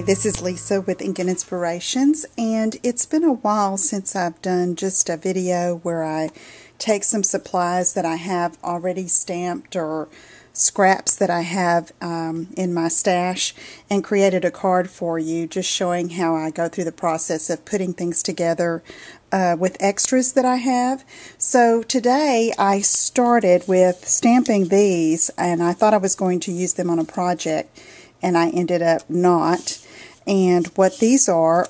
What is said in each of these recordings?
this is Lisa with Ink and Inspirations, and it's been a while since I've done just a video where I take some supplies that I have already stamped or scraps that I have in my stash and created a card for you just showing how I go through the process of putting things together with extras that I have. So today I started with stamping these, and I thought I was going to use them on a project, and I ended up not. And what these are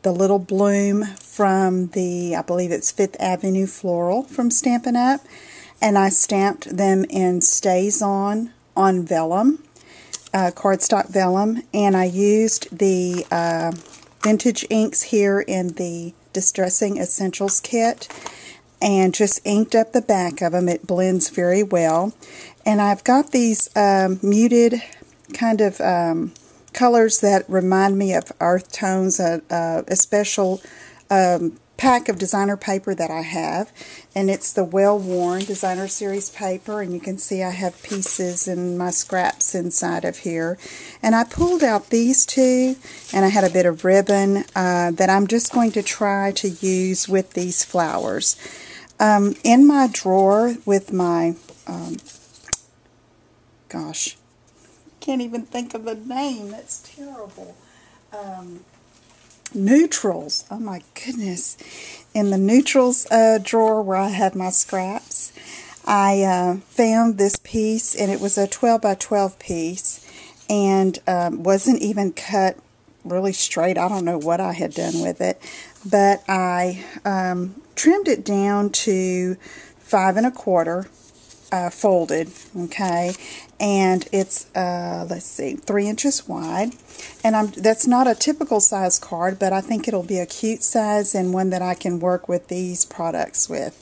the little bloom from the, I believe it's Fifth Avenue Floral from Stampin' Up. And I stamped them in Stays On vellum, cardstock vellum. And I used the vintage inks here in the Distressing Essentials kit and just inked up the back of them. It blends very well. And I've got these muted kind of colors that remind me of earth tones, a special pack of designer paper that I have, and it's the well-worn designer series paper, and you can see I have pieces and my scraps inside of here. And I pulled out these two, and I had a bit of ribbon that I'm just going to try to use with these flowers. In my drawer with my gosh, can't even think of the name, that's terrible. Neutrals, oh my goodness. In the neutrals drawer where I have my scraps, I found this piece, and it was a 12 by 12 piece, and wasn't even cut really straight. I don't know what I had done with it, but I trimmed it down to 5 1/4 folded, okay, and it's let's see, 3 inches wide, and that's not a typical size card, but I think it'll be a cute size and one that I can work with these products with.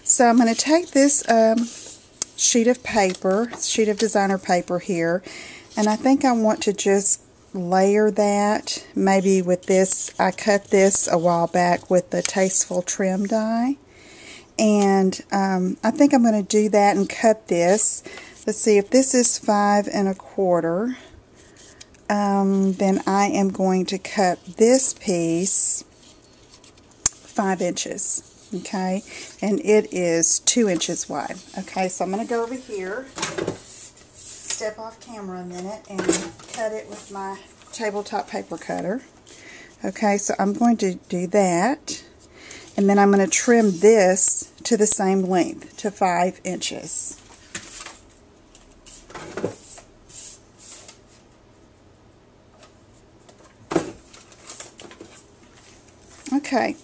So I'm going to take this sheet of designer paper here, and I think I want to just layer that maybe with this. I cut this a while back with the Tasteful Trim die. And I think I'm going to do that and cut this. Let's see, if this is 5 1/4, then I am going to cut this piece 5 inches, okay? And it is 2 inches wide. Okay, so I'm going to go over here, step off camera a minute, and cut it with my tabletop paper cutter. Okay, so I'm going to do that. And then I'm going to trim this to the same length, to 5 inches. Okay,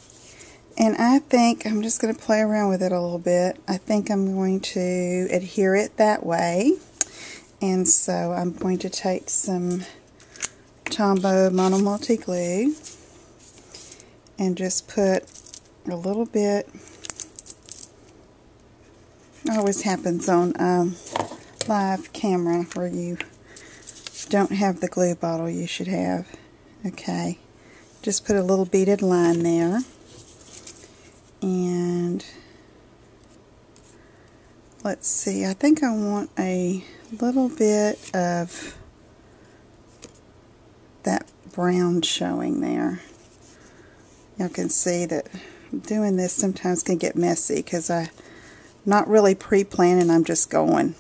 and I think I'm just going to play around with it a little bit. I think I'm going to adhere it that way. And so I'm going to take some Tombow Mono Multi Glue and just put a little bit. It always happens on live camera where you don't have the glue bottle you should have. Okay, just put a little beaded line there, and let's see, I think I want a little bit of that brown showing there. Y'all can see that doing this sometimes can get messy because I'm not really pre-planning, I'm just going,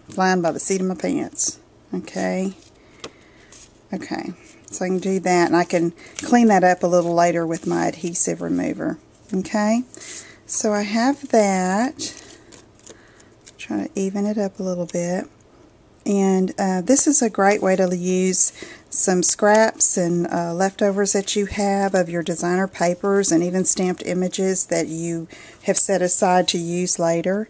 flying by the seat of my pants. Okay, so I can do that, and I can clean that up a little later with my adhesive remover. Okay, so I have that. Try to even it up a little bit. And this is a great way to use some scraps and leftovers that you have of your designer papers, and even stamped images that you have set aside to use later.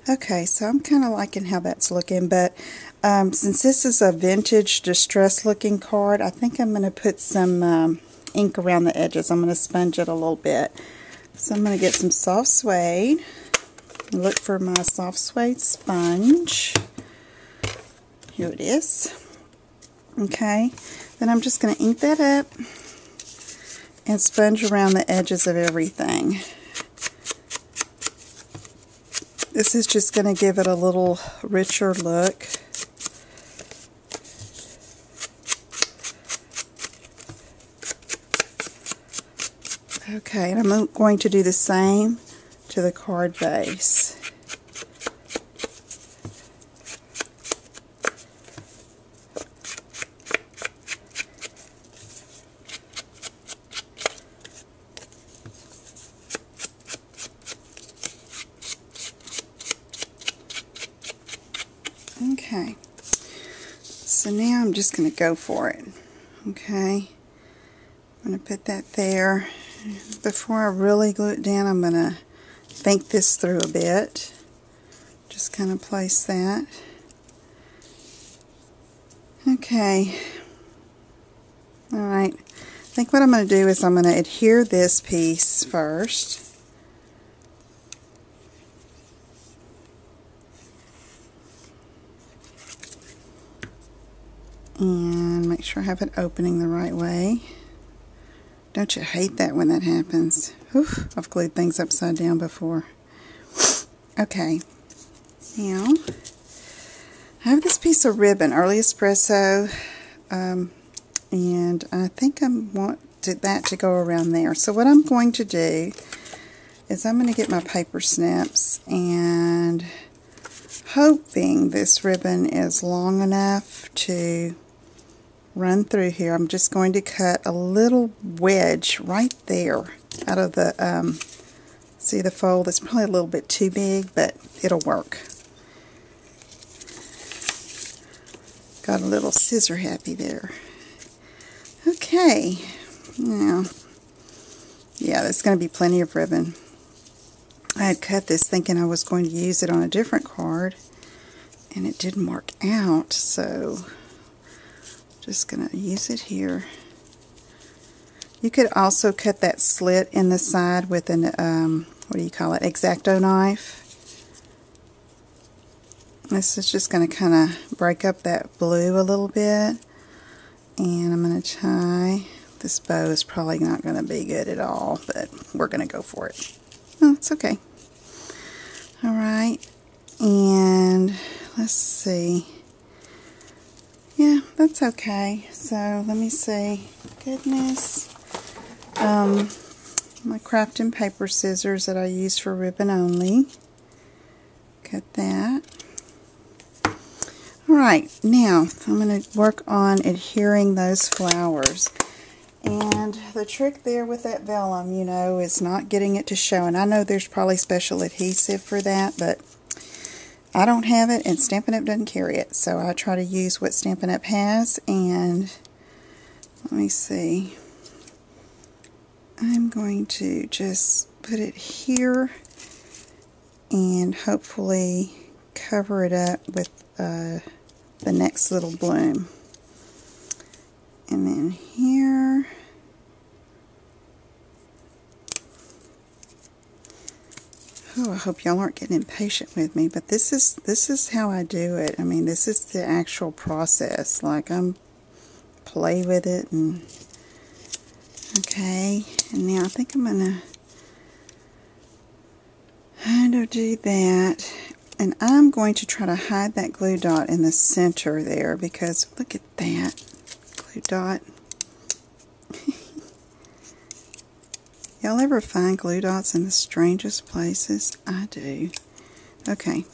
Okay, so I'm kind of liking how that's looking, but since this is a vintage distressed looking card, I think I'm going to put some ink around the edges. I'm going to sponge it a little bit. So I'm going to get some soft suede. Look for my soft suede sponge. Here it is. Okay, then I'm just going to ink that up and sponge around the edges of everything. This is just going to give it a little richer look. Okay, and I'm going to do the same to the card base. Okay, so now I'm just going to go for it. Okay, I'm going to put that there. Before I really glue it down, I'm going to think this through a bit. Just kind of place that. Okay, alright, I think what I'm going to do is I'm going to adhere this piece first. And make sure I have it opening the right way. Don't you hate that when that happens? Whew, I've glued things upside down before. Okay, now I have this piece of ribbon, Early Espresso, and I think I want that to go around there. So what I'm going to do is I'm going to get my paper snips, and hoping this ribbon is long enough to run through here, I'm just going to cut a little wedge right there out of the, see the fold? It's probably a little bit too big, but it'll work. Got a little scissor happy there. Okay, now, yeah, there's going to be plenty of ribbon. I had cut this thinking I was going to use it on a different card, and it didn't work out, so just going to use it here. You could also cut that slit in the side with an, what do you call it, X-Acto knife. This is just going to kind of break up that blue a little bit. And I'm going to tie, this bow is probably not going to be good at all, but we're going to go for it. Oh, it's okay. Alright, and let's see. Yeah, that's okay. So let me see. Goodness. My crafting paper scissors that I use for ribbon only. Cut that. Alright, now I'm going to work on adhering those flowers. And the trick there with that vellum, you know, is not getting it to show. And I know there's probably special adhesive for that, but I don't have it, and Stampin' Up! Doesn't carry it. So I try to use what Stampin' Up! Has. And let me see. I'm going to just put it here and hopefully cover it up with the next little bloom. And then here, oh, I hope y'all aren't getting impatient with me, but this is how I do it. I mean, this is the actual process. Like, I'm play with it, and okay. And now I think I'm gonna kind of do that. And I'm going to try to hide that glue dot in the center there, because look at that glue dot. Y'all ever find glue dots in the strangest places? I do. Okay.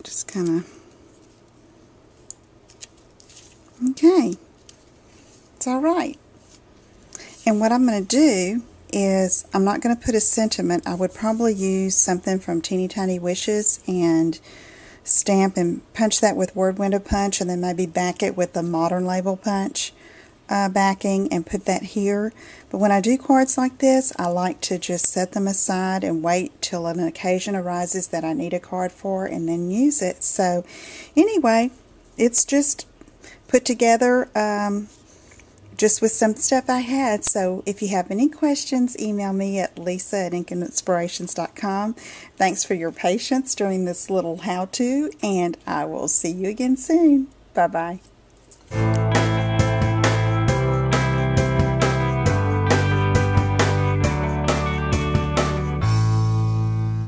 Just kind of. Okay. It's alright. And what I'm going to do is, I'm not going to put a sentiment. I would probably use something from Teeny Tiny Wishes and stamp and punch that with word window punch, and then maybe back it with the modern label punch backing and put that here. But when I do cards like this, I like to just set them aside and wait till an occasion arises that I need a card for, and then use it. So anyway, it's just put together just with some stuff I had. So if you have any questions, email me at lisa@inkinspirations.com. Thanks for your patience during this little how-to, and I will see you again soon. Bye-bye.